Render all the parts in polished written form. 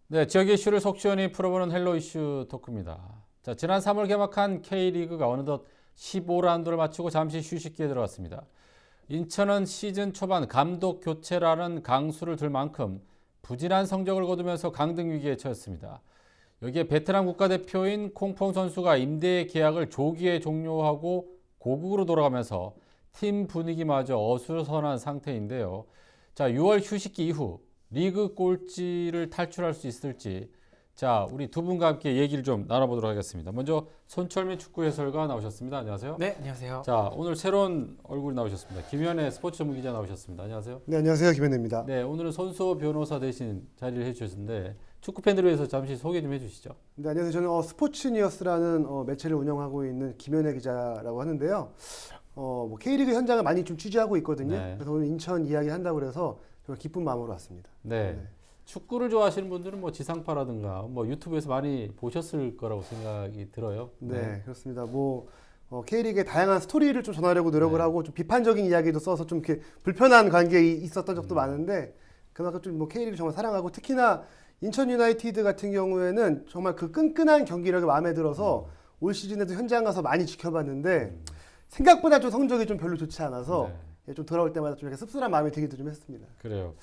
네, 지역 이슈를 속 시원히 풀어보는 헬로 이슈 토크입니다. 자, 지난 3월 개막한 K리그가 어느덧 15라운드를 마치고 잠시 휴식기에 들어갔습니다. 인천은 시즌 초반 감독 교체라는 강수를 둘 만큼 부진한 성적을 거두면서 강등 위기에 처했습니다. 여기에 베테랑 국가대표인 콩펑 선수가 임대 계약을 조기에 종료하고 고국으로 돌아가면서 팀 분위기마저 어수선한 상태인데요. 자, 6월 휴식기 이후 리그 꼴찌를 탈출할 수 있을지, 자, 우리 두 분과 함께 얘기를 좀 나눠보도록 하겠습니다. 먼저 손철민 축구 해설가 나오셨습니다. 안녕하세요. 네, 안녕하세요. 자, 오늘 새로운 얼굴이 나오셨습니다. 김현애 스포츠 전문 기자 나오셨습니다. 안녕하세요. 네, 안녕하세요. 김현우입니다. 네, 오늘은 손수호 변호사 대신 자리를 해주셨는데 축구 팬들을 위해서 잠시 소개 좀 해주시죠. 네, 안녕하세요. 저는 스포츠니어스라는 매체를 운영하고 있는 김현애 기자라고 하는데요. K리그 현장을 많이 좀 취재하고 있거든요. 네. 그래서 오늘 인천 이야기 한다고 그래서 정말 기쁜 마음으로 왔습니다. 네. 네. 축구를 좋아하시는 분들은 뭐 지상파라든가 뭐 유튜브에서 많이 보셨을 거라고 생각이 들어요. 네, 그렇습니다. K리그의 다양한 스토리를 좀 전하려고 노력을 하고 좀 비판적인 이야기도 써서 좀 이렇게 불편한 관계에 있었던 적도 많은데 그만큼 좀 K리그 정말 사랑하고 특히나 인천 유나이티드 같은 경우에는 정말 그 끈끈한 경기력이 마음에 들어서 올 시즌에도 현장 가서 많이 지켜봤는데 생각보다 좀 성적이 좀 별로 좋지 않아서 좀 돌아올 때마다 좀 이렇게 씁쓸한 마음이 들기도 좀 했습니다. 그래요.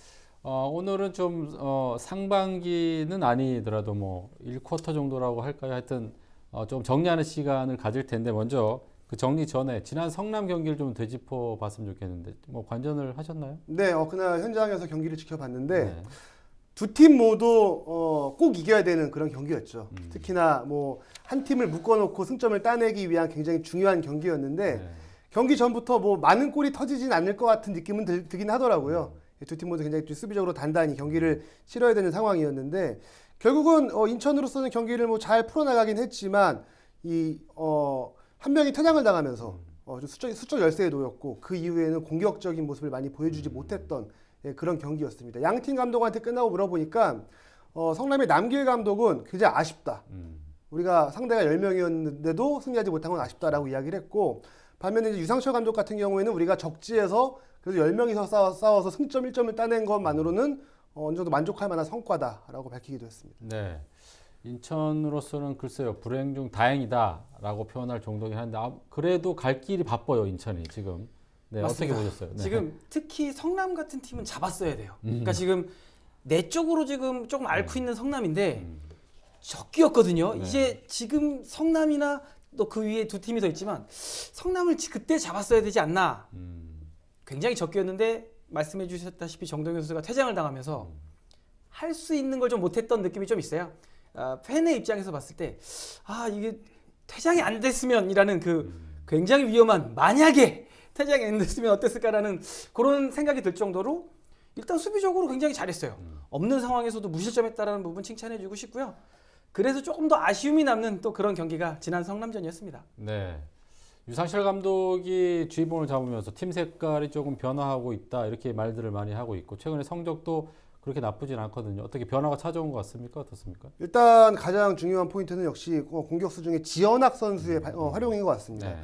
오늘은 좀 상반기는 아니더라도 뭐 1쿼터 정도라고 할까요? 하여튼 좀 정리하는 시간을 가질 텐데 먼저 그 정리 전에 지난 성남 경기를 좀 되짚어 봤으면 좋겠는데 뭐 관전을 하셨나요? 네, 그날 현장에서 경기를 지켜봤는데 네. 두 팀 모두 꼭 이겨야 되는 그런 경기였죠. 특히나 한 팀을 묶어놓고 승점을 따내기 위한 굉장히 중요한 경기였는데 네. 경기 전부터 많은 골이 터지진 않을 것 같은 느낌은 들긴 하더라고요. 두 팀 모두 굉장히 좀 수비적으로 단단히 경기를 치러야 되는 상황이었는데 결국은 인천으로서는 경기를 잘 풀어나가긴 했지만 한 명이 퇴장을 당하면서 좀 수적 열세에 놓였고 그 이후에는 공격적인 모습을 많이 보여주지 못했던 그런 경기였습니다. 양팀 감독한테 끝나고 물어보니까 성남의 남길 감독은 굉장히 아쉽다. 우리가 상대가 10명이었는데도 승리하지 못한 건 아쉽다라고 이야기를 했고 반면에 이제 유상철 감독 같은 경우에는 우리가 적지에서 그래도 10명이서 싸워서 승점 1점을 따낸 것만으로는 어느 정도 만족할 만한 성과다라고 밝히기도 했습니다. 네. 인천으로서는 글쎄요, 불행 중 다행이다라고 표현할 정도긴 한데 그래도 갈 길이 바빠요, 인천이 지금. 네, 맞습니다. 어떻게 보셨어요? 네. 지금 특히 성남 같은 팀은 잡았어야 돼요. 그러니까 지금 내적으로 지금 조금 앓고 있는 성남인데 적기였거든요. 네. 이제 지금 성남이나 또 그 위에 두 팀이 더 있지만 성남을 그때 잡았어야 되지 않나. 굉장히 적기였는데 말씀해 주셨다시피 정동현 선수가 퇴장을 당하면서 할 수 있는 걸 좀 못했던 느낌이 좀 있어요. 팬의 입장에서 봤을 때 이게 퇴장이 안 됐으면이라는 그 굉장히 위험한 만약에 퇴장이 안 됐으면 어땠을까라는 그런 생각이 들 정도로 일단 수비적으로 굉장히 잘했어요. 없는 상황에서도 무실점했다라는 부분 칭찬해주고 싶고요. 그래서 조금 더 아쉬움이 남는 또 그런 경기가 지난 성남전이었습니다. 네. 유상철 감독이 주인공을 잡으면서 팀 색깔이 조금 변화하고 있다 이렇게 말들을 많이 하고 있고 최근에 성적도 그렇게 나쁘진 않거든요. 어떻게 변화가 찾아온 것 같습니까? 어떻습니까? 일단 가장 중요한 포인트는 역시 공격수 중에 지현학 선수의 활용인 것 같습니다. 네.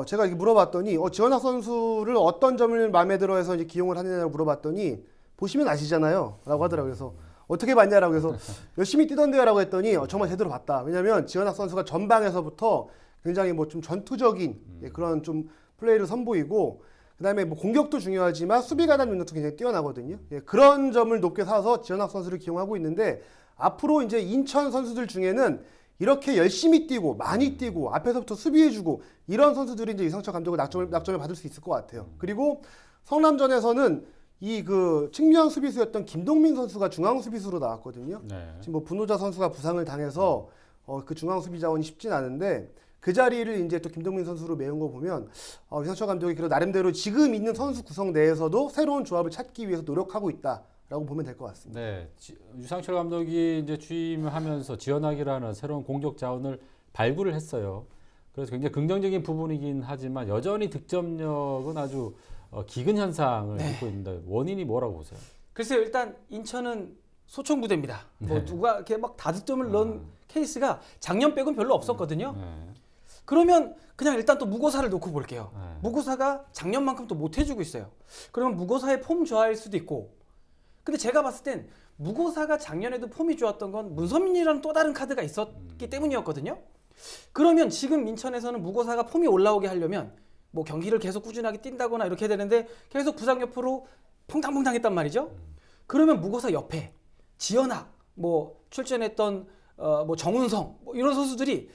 제가 이렇게 물어봤더니 지현학 선수를 어떤 점을 마음에 들어해서 이제 기용을 하느냐고 물어봤더니 보시면 아시잖아요 라고 하더라고요. 그래서 어떻게 봤냐라고 해서 열심히 뛰던데요 라고 했더니 정말 제대로 봤다. 왜냐하면 지현학 선수가 전방에서부터 굉장히 좀 전투적인 그런 좀 플레이를 선보이고 그다음에 공격도 중요하지만 수비 가담 능력도 굉장히 뛰어나거든요. 그런 점을 높게 사서 지현학 선수를 기용하고 있는데 앞으로 이제 인천 선수들 중에는 이렇게 열심히 뛰고 많이 뛰고 앞에서부터 수비해주고 이런 선수들이 이제 유상철 감독을 낙점을 받을 수 있을 것 같아요. 그리고 성남전에서는 측면 수비수였던 김동민 선수가 중앙 수비수로 나왔거든요. 네. 지금 분호자 선수가 부상을 당해서 그 중앙 수비 자원이 쉽진 않은데 그 자리를 이제 또 김동민 선수로 메운 거 보면 유상철 감독이 그래도 나름대로 지금 있는 선수 구성 내에서도 새로운 조합을 찾기 위해서 노력하고 있다라고 보면 될 것 같습니다. 네. 유상철 감독이 이제 취임하면서 지원하기라는 새로운 공격 자원을 발굴을 했어요. 그래서 굉장히 긍정적인 부분이긴 하지만 여전히 득점력은 아주 기근 현상을 빚고 있는데 원인이 뭐라고 보세요? 글쎄요, 일단 인천은 소총부대입니다. 네. 누가 이렇게 막 다득점을 넣은 케이스가 작년 빼곤 별로 없었거든요. 네. 그러면 그냥 일단 또 무고사를 놓고 볼게요. 네. 무고사가 작년만큼 또 못 해주고 있어요. 그러면 무고사의 폼 저하일 수도 있고. 근데 제가 봤을 땐 무고사가 작년에도 폼이 좋았던 건 문선민이라는 또 다른 카드가 있었기 때문이었거든요. 그러면 지금 인천에서는 무고사가 폼이 올라오게 하려면 뭐 경기를 계속 꾸준하게 뛴다거나 이렇게 되는데 계속 부상 여파로 퐁당퐁당했단 말이죠. 그러면 무고사 옆에 지현학, 뭐 출전했던 뭐 정운성 뭐 이런 선수들이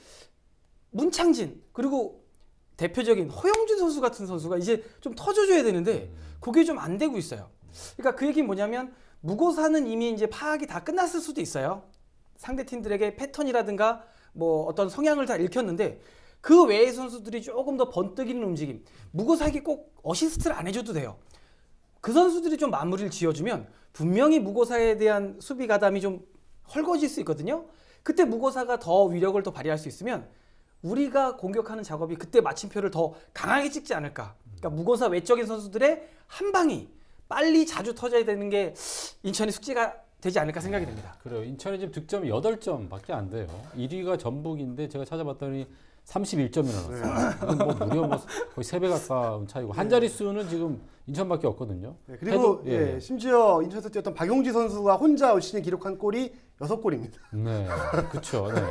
문창진 그리고 대표적인 허영준 선수 같은 선수가 이제 좀 터져줘야 되는데 그게 좀 안 되고 있어요. 그러니까 그 얘기는 뭐냐면 무고사는 이미 이제 파악이 다 끝났을 수도 있어요. 상대 팀들에게 패턴이라든가 뭐 어떤 성향을 다 읽혔는데 그 외의 선수들이 조금 더 번뜩이는 움직임. 무고사에게 꼭 어시스트를 안 해줘도 돼요. 그 선수들이 좀 마무리를 지어주면 분명히 무고사에 대한 수비 가담이 좀 헐거질 수 있거든요. 그때 무고사가 더 위력을 더 발휘할 수 있으면 우리가 공격하는 작업이 그때 마침표를 더 강하게 찍지 않을까. 그러니까 무고사 외적인 선수들의 한 방이 빨리 자주 터져야 되는 게 인천의 숙제가 되지 않을까 생각이 됩니다. 그래요. 인천이 지금 득점이 8점밖에 안 돼요. 1위가 전북인데 제가 찾아봤더니 31점이나 났어요. 이건 뭐 무려 뭐 거의 3배 가까운 차이고 한 자릿수는 지금 인천밖에 없거든요. 네, 그리고 예. 심지어 인천에서 뛰었던 박용지 선수가 혼자 올 시즌에 기록한 골이 6골입니다. 네, 그렇죠. 네.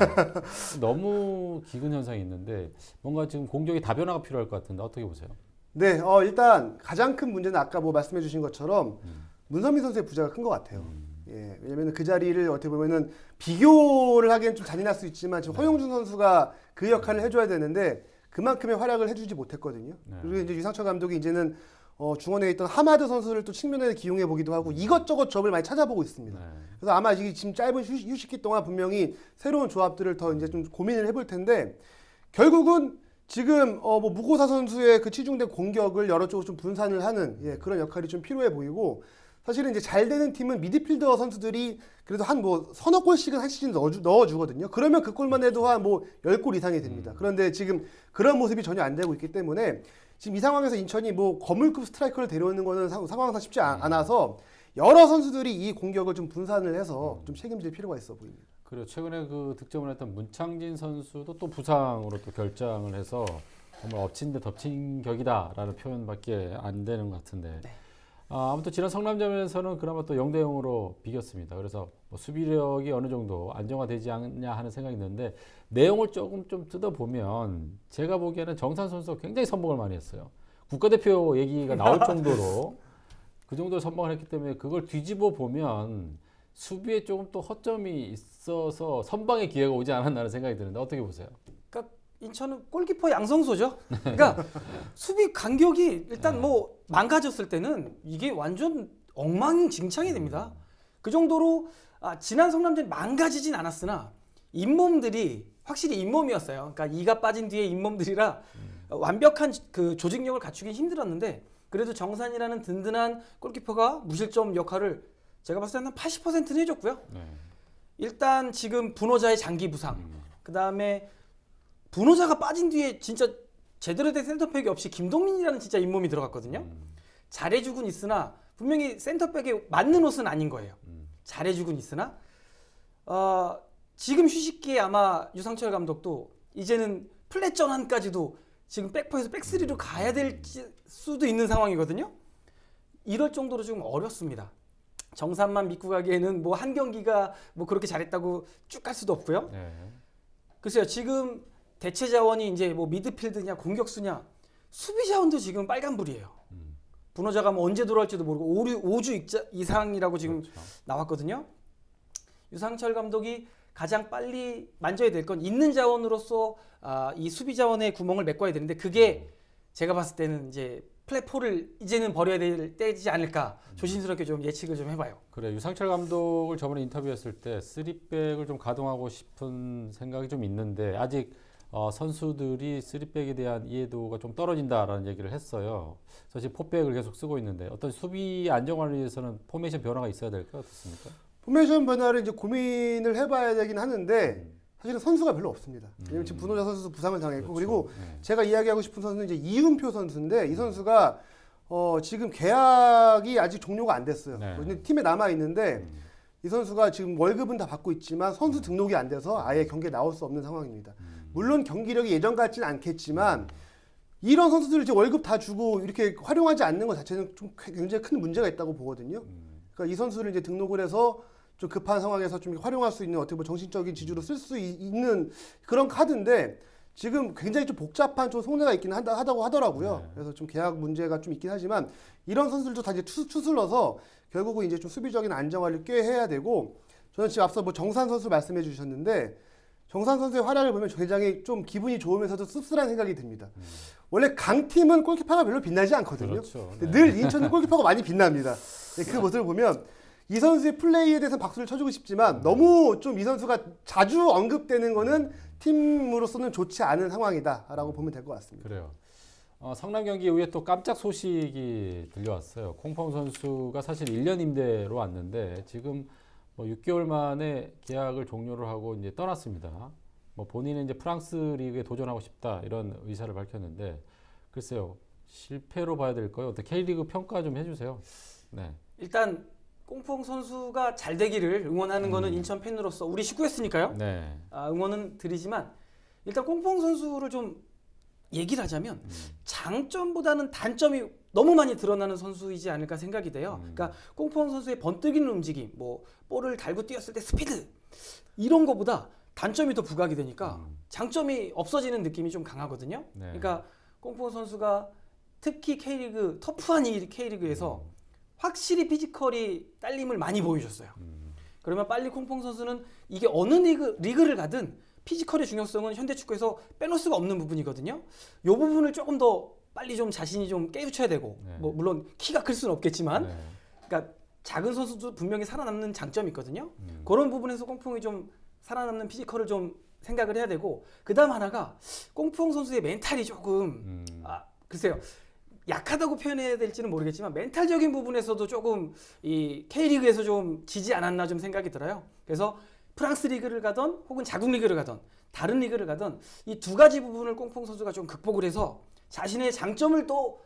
너무 기근 현상이 있는데 뭔가 지금 공격의 다변화가 필요할 것 같은데 어떻게 보세요? 네, 일단 가장 큰 문제는 아까 뭐 말씀해 주신 것처럼 문선민 선수의 부재가 큰 것 같아요. 예, 왜냐면 그 자리를 어떻게 보면은 비교를 하기엔 좀 잔인할 수 있지만 지금 허용준 선수가 그 역할을 해줘야 되는데 그만큼의 활약을 해주지 못했거든요. 네. 그리고 이제 유상철 감독이 이제는 중원에 있던 하마드 선수를 또 측면에 기용해 보기도 하고 이것저것 접을 많이 찾아보고 있습니다. 네. 그래서 아마 이게 지금 짧은 휴식기 동안 분명히 새로운 조합들을 더 이제 좀 고민을 해볼 텐데 결국은 지금 뭐 무고사 선수의 그 치중된 공격을 여러 쪽으로 좀 분산을 하는 그런 역할이 좀 필요해 보이고 사실은 이제 잘 되는 팀은 미드필더 선수들이 그래도 한 뭐 서너 골씩은 한 시즌 넣어주거든요. 그러면 그 골만 해도 한 뭐 10골 이상이 됩니다. 그런데 지금 그런 모습이 전혀 안 되고 있기 때문에 지금 이 상황에서 인천이 뭐 거물급 스트라이커를 데려오는 거는 상황상 쉽지 않아서 여러 선수들이 이 공격을 좀 분산을 해서 좀 책임질 필요가 있어 보입니다. 그리고 최근에 그 득점을 했던 문창진 선수도 또 부상으로 또 결장을 해서 정말 엎친 데 덮친 격이다라는 표현밖에 안 되는 것 같은데 네. 아무튼 지난 성남전에서는 그나마 또 0대 0으로 비겼습니다. 그래서 뭐 수비력이 어느 정도 안정화되지 않냐 하는 생각이 있는데 내용을 조금 좀 뜯어보면 제가 보기에는 정산 선수가 굉장히 선봉을 많이 했어요. 국가대표 얘기가 나올 정도로 그 정도로 선봉을 했기 때문에 그걸 뒤집어 보면 수비에 조금 또 허점이 있어서 선방의 기회가 오지 않았나는 생각이 드는데 어떻게 보세요? 그러니까 인천은 골키퍼 양성소죠. 그러니까 수비 간격이 일단 뭐 망가졌을 때는 이게 완전 엉망진창이 됩니다. 그 정도로 지난 성남전 망가지진 않았으나 잇몸들이 확실히 잇몸이었어요. 그러니까 이가 빠진 뒤에 잇몸들이라 완벽한 그 조직력을 갖추긴 힘들었는데 그래도 정산이라는 든든한 골키퍼가 무실점 역할을 제가 봤을 때는 80%는 해줬고요. 네. 일단 지금 분호자의 장기 부상, 그 다음에 분호자가 빠진 뒤에 진짜 제대로 된 센터백이 없이 김동민이라는 진짜 잇몸이 들어갔거든요. 잘해주곤 있으나 분명히 센터백에 맞는 옷은 아닌 거예요. 잘해주곤 있으나 지금 휴식기에 아마 유상철 감독도 이제는 플랫 전환까지도 지금 백포에서 백스리로 가야 될 수도 있는 상황이거든요. 이럴 정도로 좀 어렵습니다. 정산만 믿고 가기에는 뭐 한 경기가 뭐 그렇게 잘했다고 쭉 갈 수도 없고요. 네. 글쎄요, 지금 대체 자원이 이제 뭐 미드필드냐 공격수냐 수비 자원도 지금 빨간불이에요. 분호자가 뭐 언제 돌아올지도 모르고 5주 이상이라고 지금 그렇죠. 나왔거든요. 유상철 감독이 가장 빨리 만져야 될 건 있는 자원으로서 이 수비 자원의 구멍을 메꿔야 되는데 그게 제가 봤을 때는 이제 플랫4를 이제는 버려야 될 때이지 않을까 조심스럽게 좀 예측을 좀 해봐요. 그래 유상철 감독을 저번에 인터뷰했을 때 3백을 좀 가동하고 싶은 생각이 좀 있는데 아직 선수들이 3백에 대한 이해도가 좀 떨어진다라는 얘기를 했어요. 그래서 지금 4백을 계속 쓰고 있는데 어떤 수비 안정화를 위해서는 포메이션 변화가 있어야 될까요? 어떻습니까? 포메이션 변화를 이제 고민을 해봐야 되긴 하는데 사실은 선수가 별로 없습니다. 왜냐면 지금 분호자 선수도 부상을 당했고 그렇죠. 그리고 네. 제가 이야기하고 싶은 선수는 이제 이은표 선수인데 이 선수가 지금 계약이 아직 종료가 안 됐어요. 네. 근데 팀에 남아 있는데 이 선수가 지금 월급은 다 받고 있지만 선수 등록이 안 돼서 아예 경기에 나올 수 없는 상황입니다. 물론 경기력이 예전 같지는 않겠지만 이런 선수들 이제 월급 다 주고 이렇게 활용하지 않는 것 자체는 좀 굉장히 큰 문제가 있다고 보거든요. 그러니까 이 선수를 이제 등록을 해서 좀 급한 상황에서 좀 활용할 수 있는 어떻게 보면 정신적인 지주로 쓸 수 있는 그런 카드인데 지금 굉장히 좀 복잡한 좀 속내가 있긴 하다고 하더라고요. 네. 그래서 좀 계약 문제가 좀 있긴 하지만 이런 선수들도 다 이제 추슬러서 결국은 이제 좀 수비적인 안정화를 꾀해야 되고 저는 지금 앞서 뭐 정산 선수 말씀해 주셨는데 정산 선수의 활약을 보면 굉장히 좀 기분이 좋으면서도 씁쓸한 생각이 듭니다. 원래 강팀은 골키퍼가 별로 빛나지 않거든요. 그렇죠. 네. 늘 인천은 골키퍼가 많이 빛납니다. 그 모습을 보면 이 선수의 플레이에 대해서 박수를 쳐주고 싶지만 너무 좀 이 선수가 자주 언급되는 거는 팀으로서는 좋지 않은 상황이다라고 보면 될 것 같습니다. 그래요. 성남 경기 이후에 또 깜짝 소식이 들려왔어요. 콩펑 선수가 사실 1년 임대로 왔는데 지금 뭐 6개월 만에 계약을 종료를 하고 이제 떠났습니다. 뭐 본인은 이제 프랑스 리그에 도전하고 싶다 이런 의사를 밝혔는데 글쎄요 실패로 봐야 될까요? 어떻게 K리그 평가 좀 해주세요. 네. 일단 꽁퐁 선수가 잘 되기를 응원하는 거는 인천 팬으로서 우리 식구였으니까요. 네. 응원은 드리지만 일단 꽁퐁 선수를 좀 얘기를 하자면 장점보다는 단점이 너무 많이 드러나는 선수이지 않을까 생각이 돼요. 그러니까 꽁퐁 선수의 번뜩이는 움직임, 뭐 볼을 달고 뛰었을 때 스피드 이런 거보다 단점이 더 부각이 되니까 장점이 없어지는 느낌이 좀 강하거든요. 네. 그러니까 꽁퐁 선수가 특히 K리그 터프한 이 K리그에서 확실히 피지컬이 딸림을 많이 보여줬어요. 그러면 빨리 콩퐁 선수는 이게 어느 리그를 가든 피지컬의 중요성은 현대축구에서 빼놓을 수가 없는 부분이거든요. 이 부분을 조금 더 빨리 좀 자신이 좀 깨우쳐야 되고 네. 뭐 물론 키가 클 수는 없겠지만 네. 그러니까 작은 선수도 분명히 살아남는 장점이 있거든요. 그런 부분에서 꽁퐁이 좀 살아남는 피지컬을 좀 생각을 해야 되고 그다음 하나가 꽁퐁 선수의 멘탈이 조금 글쎄요. 약하다고 표현해야 될지는 모르겠지만 멘탈적인 부분에서도 조금 이 K리그에서 좀 지지 않았나 좀 생각이 들어요. 그래서 프랑스 리그를 가던 혹은 자국 리그를 가던 다른 리그를 가던 이 두 가지 부분을 꽁퐁 선수가 좀 극복을 해서 자신의 장점을 또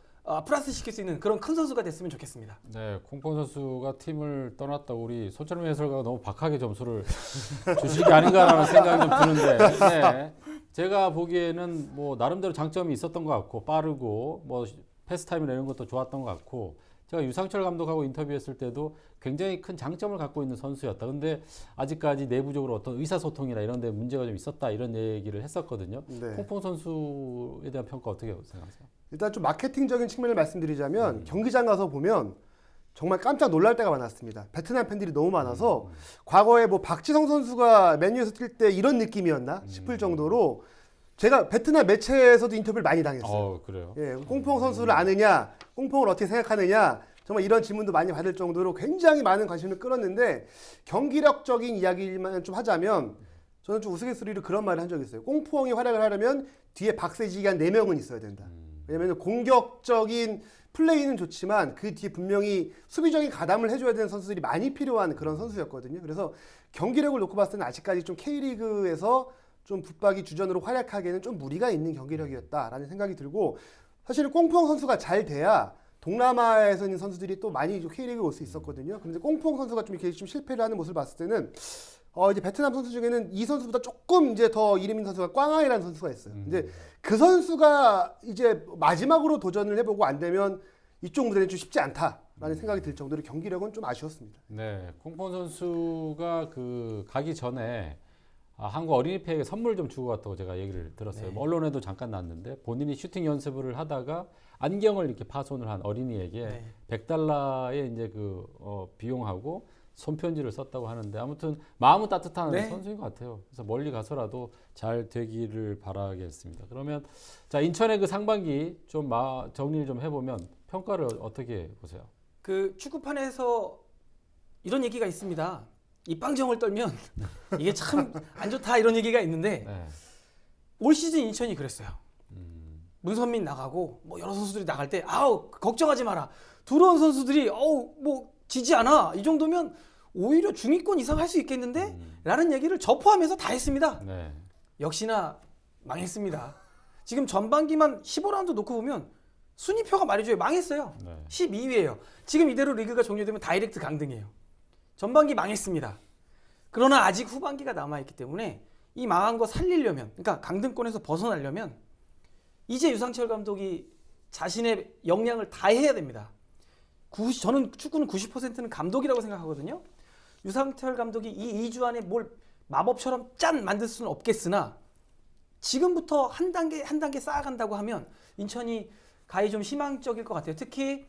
플러스 시킬 수 있는 그런 큰 선수가 됐으면 좋겠습니다. 네, 콩펑 선수가 팀을 떠났다 우리 손철민 해설가가 너무 박하게 점수를 주시는 게 아닌가라는 생각이 좀 드는데 네, 제가 보기에는 뭐 나름대로 장점이 있었던 것 같고 빠르고 뭐 패스 타임이나 이런 것도 좋았던 것 같고 제가 유상철 감독하고 인터뷰했을 때도 굉장히 큰 장점을 갖고 있는 선수였다. 근데 아직까지 내부적으로 어떤 의사소통이나 이런 데 문제가 좀 있었다 이런 얘기를 했었거든요. 네. 콩펑 선수에 대한 평가 어떻게 생각하세요? 일단 좀 마케팅적인 측면을 말씀드리자면 경기장 가서 보면 정말 깜짝 놀랄 때가 많았습니다. 베트남 팬들이 너무 많아서 과거에 뭐 박지성 선수가 맨유에서 뛸 때 이런 느낌이었나 싶을 정도로 제가 베트남 매체에서도 인터뷰를 많이 당했어요. 그래요? 예, 꽁퐁 선수를 아느냐, 꽁퐁을 어떻게 생각하느냐, 정말 이런 질문도 많이 받을 정도로 굉장히 많은 관심을 끌었는데 경기력적인 이야기만 좀 하자면 저는 좀 우스갯소리로 그런 말을 한 적이 있어요. 꽁퐁이 활약을 하려면 뒤에 박세지기 한 4명은 있어야 된다. 왜냐면 공격적인 플레이는 좋지만 그 뒤에 분명히 수비적인 가담을 해줘야 되는 선수들이 많이 필요한 그런 선수였거든요. 그래서 경기력을 놓고 봤을 때는 아직까지 좀 K리그에서 좀 붙박이 주전으로 활약하기에는 좀 무리가 있는 경기력이었다라는 생각이 들고 사실 꽁퐁 선수가 잘 돼야 동남아에서 있는 선수들이 또 많이 K리그에 올 수 있었거든요. 그런데 꽁퐁 선수가 좀 이렇게 좀 실패를 하는 모습을 봤을 때는 이제 베트남 선수 중에는 이 선수보다 조금 이제 더 이름 있는 선수가 꽝아이라는 선수가 있어요. 이제 그 선수가 이제 마지막으로 도전을 해보고 안 되면 이쪽 무대는 좀 쉽지 않다라는 생각이 들 정도로 경기력은 좀 아쉬웠습니다. 네, 콩펑 선수가 그 가기 전에 한국 어린이패에게 선물 좀 주고 갔다고 제가 얘기를 들었어요. 뭐 언론에도 잠깐 났는데 본인이 슈팅 연습을 하다가 안경을 이렇게 파손을 한 어린이에게 $100의 이제 그 비용하고 손편지를 썼다고 하는데 아무튼 마음은 따뜻한 선수인 것 같아요. 그래서 멀리 가서라도 잘 되기를 바라겠습니다. 그러면 자 인천의 그 상반기 좀 정리를 좀 해보면 평가를 어떻게 보세요? 그 축구판에서 이런 얘기가 있습니다. 입방정을 떨면 이게 참 안 좋다 이런 얘기가 있는데 올 시즌 인천이 그랬어요. 문선민 나가고 뭐 여러 선수들이 나갈 때 걱정하지 마라. 들어온 선수들이 뭐 지지 않아. 이 정도면 오히려 중위권 이상 할 수 있겠는데? 라는 얘기를 저 포함해서 다 했습니다. 역시나 망했습니다. 지금 전반기만 15라운드 놓고 보면 순위표가 말해줘요. 망했어요. 12위예요. 지금 이대로 리그가 종료되면 다이렉트 강등이에요. 전반기 망했습니다. 그러나 아직 후반기가 남아있기 때문에 이 망한 거 살리려면 그러니까 강등권에서 벗어나려면 이제 유상철 감독이 자신의 역량을 다해야 됩니다. 저는 축구는 90%는 감독이라고 생각하거든요. 유상철 감독이 이 2주 안에 뭘 마법처럼 짠 만들 수는 없겠으나 지금부터 한 단계 쌓아간다고 하면 인천이 가히 좀 희망적일 것 같아요. 특히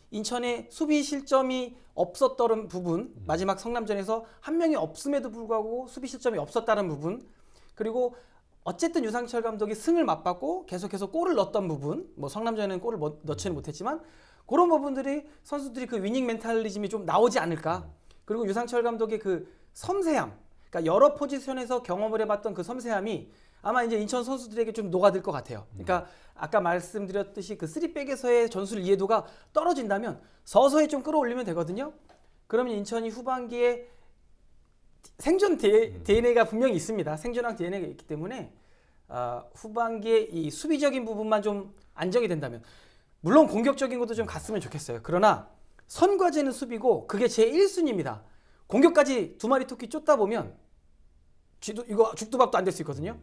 인천의 수비 실점이 없었던 부분, 마지막 성남전에서 한 명이 없음에도 불구하고 수비 실점이 없었다는 부분, 그리고 어쨌든 유상철 감독이 승을 맛봤고 계속해서 골을 넣었던 부분, 뭐 성남전에는 골을 넣지는 못했지만 그런 부분들이 선수들이 그 위닝 멘탈리즘이 좀 나오지 않을까. 그리고 유상철 감독의 그 섬세함, 그러니까 여러 포지션에서 경험을 해봤던 그 섬세함이 아마 이제 인천 선수들에게 좀 녹아들 것 같아요. 그러니까 아까 말씀드렸듯이 그 3백에서의 전술 이해도가 떨어진다면 서서히 좀 끌어올리면 되거든요. 그러면 인천이 후반기에 생존 DNA가 분명히 있습니다. 생존형 DNA가 있기 때문에 후반기에 이 수비적인 부분만 좀 안정이 된다면, 물론 공격적인 것도 좀 갔으면 좋겠어요. 그러나 선과제는 수비고 그게 제 1순위입니다. 공격까지 두 마리 토끼 쫓다 보면 이거 죽도 밥도 안 될 수 있거든요.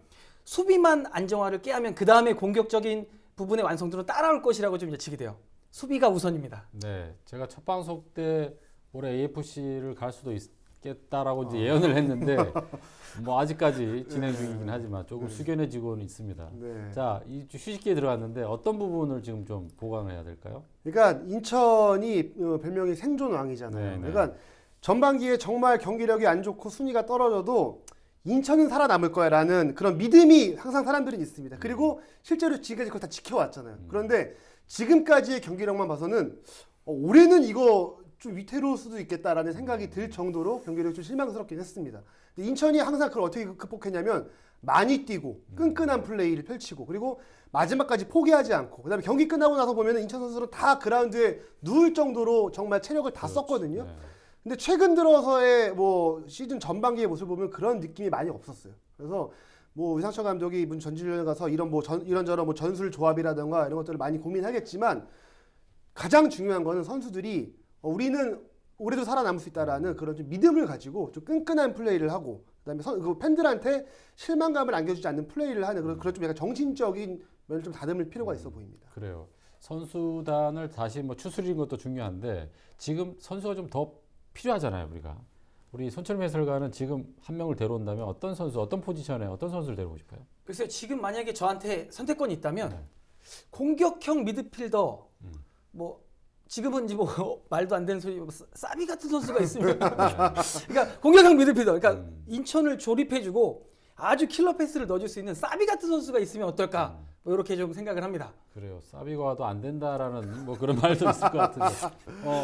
수비만 안정화를 깨하면 그 다음에 공격적인 부분의 완성도는 따라올 것이라고 좀 예측이 돼요. 수비가 우선입니다. 네, 제가 첫 방송 때 올해 AFC를 갈 수도 있겠다라고 이제 예언을 했는데 뭐 아직까지 진행 중이긴 하지만 조금 숙연해지고는 있습니다. 네. 자, 이 휴식기에 들어갔는데 어떤 부분을 지금 좀 보강해야 될까요? 그러니까 인천이 별명이 생존왕이잖아요. 네, 네. 그러니까 전반기에 정말 경기력이 안 좋고 순위가 떨어져도 인천은 살아남을 거야라는 그런 믿음이 항상 사람들은 있습니다. 그리고 실제로 지금까지 그걸 다 지켜왔잖아요. 그런데 지금까지의 경기력만 봐서는 올해는 이거 좀 위태로울 수도 있겠다라는 생각이 들 정도로 경기력이 좀 실망스럽긴 했습니다. 근데 인천이 항상 그걸 어떻게 극복했냐면 많이 뛰고 끈끈한 플레이를 펼치고 그리고 마지막까지 포기하지 않고 그다음에 경기 끝나고 나서 보면 인천 선수들은 다 그라운드에 누울 정도로 정말 체력을 다 썼거든요. 네. 근데 최근 들어서의 뭐 시즌 전반기의 모습을 보면 그런 느낌이 많이 없었어요. 그래서 뭐 유상철 감독이 이번 전지훈련에 가서 이런 뭐 이런저런 뭐 전술 조합이라든가 이런 것들을 많이 고민하겠지만 가장 중요한 거는 선수들이 우리는 올해도 살아남을 수 있다라는 그런 좀 믿음을 가지고 좀 끈끈한 플레이를 하고 그다음에 그 팬들한테 실망감을 안겨주지 않는 플레이를 하는 그런 좀 약간 정신적인 면을 좀 다듬을 필요가 있어 보입니다. 그래요. 선수단을 다시 뭐 추스리는 것도 중요한데 지금 선수가 좀 더 필요하잖아요, 우리가. 우리 손철민 해설가는 지금 한 명을 데려온다면 어떤 선수, 어떤 포지션에 어떤 선수를 데려오고 싶어요? 글쎄요, 지금 만약에 저한테 선택권이 있다면 네. 공격형 미드필더, 뭐 지금은 이제 뭐 말도 안 되는 소리, 사비 같은 선수가 있으면, 그러니까 공격형 미드필더, 그러니까 인천을 조립해주고 아주 킬러 패스를 넣어줄 수 있는 사비 같은 선수가 있으면 어떨까? 뭐 이렇게 좀 생각을 합니다. 그래요. 사비가 와도 안 된다라는 뭐 그런 말도 있을 것 같은데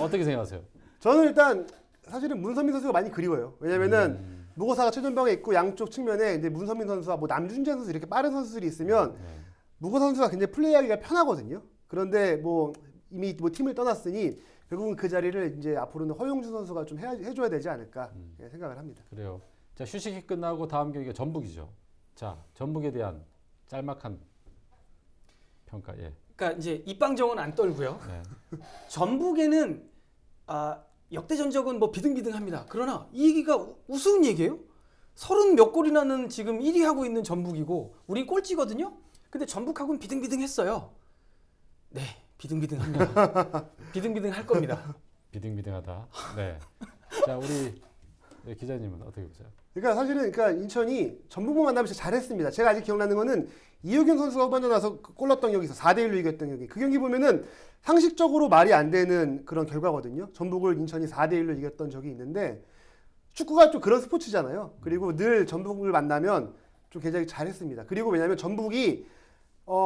어떻게 생각하세요? 저는 일단 사실은 문선민 선수가 많이 그리워요. 왜냐면은 무고사가 최전방에 있고 양쪽 측면에 이제 문선민 선수와 뭐 남준재 선수 이렇게 빠른 선수들이 있으면 무고 선수가 굉장히 플레이하기가 편하거든요. 그런데 뭐 이미 뭐 팀을 떠났으니 결국은 그 자리를 이제 앞으로는 허용준 선수가 좀 해줘야 되지 않을까 생각을 합니다. 그래요. 자, 휴식이 끝나고 다음 경기가 전북이죠. 자, 전북에 대한 짤막한 평가. 예. 그러니까 이제 입방정은 안 떨고요. 네. 전북에는 역대 전적은 뭐 비등비등합니다. 그러나 이 얘기가 우스운 얘기예요. 30 몇 골이 나는 지금 1위 하고 있는 전북이고 우리 꼴찌거든요. 근데 전북하고는 비등비등했어요. 네, 비등비등합니다. 비등비등할 겁니다. 비등비등하다. 네. 자, 우리 기자님은 어떻게 보세요? 그러니까 사실은 그러니까 인천이 전북만 만나면 진짜 잘했습니다. 제가 아직 기억나는 거는 이효균 선수가 후반전 나서 골 넣었던 경기 있어. 4대1로 이겼던 경기. 그 경기 보면은 상식적으로 말이 안 되는 그런 결과거든요. 전북을 인천이 4대1로 이겼던 적이 있는데 축구가 좀 그런 스포츠잖아요. 그리고 늘 전북을 만나면 좀 굉장히 잘했습니다. 그리고 왜냐하면 전북이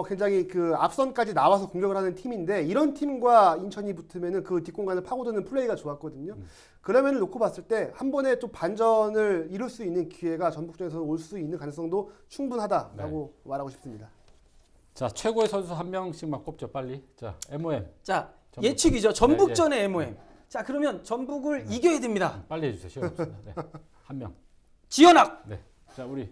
굉장히 그 앞선까지 나와서 공격을 하는 팀인데 이런 팀과 인천이 붙으면은 그 뒷공간을 파고드는 플레이가 좋았거든요. 그러면 놓고 봤을 때 한 번에 좀 반전을 이룰 수 있는 기회가 전북전에서 올 수 있는 가능성도 충분하다라고 말하고 싶습니다. 자, 최고의 선수 한 명씩만 꼽죠, 빨리. 자, MOM. 자, 전북. 예측이죠. 전북전의 MOM. 자, 그러면 전북을 이겨야 됩니다. 빨리 해주세요. 시간 없습니다. 네. 한 명. 지현학. 네. 자, 우리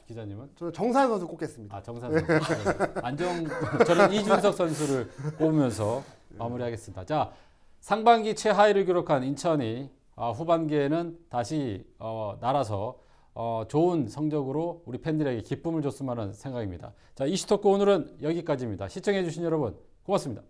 기자님은? 저는 정산 선수 꼽겠습니다. 정산 선수. 네. 저는 이준석 선수를 꼽으면서 마무리하겠습니다. 자, 상반기 최하위를 기록한 인천이 후반기에는 다시 날아서 좋은 성적으로 우리 팬들에게 기쁨을 줬으면 하는 생각입니다. 자, 이슈토크 오늘은 여기까지입니다. 시청해주신 여러분 고맙습니다.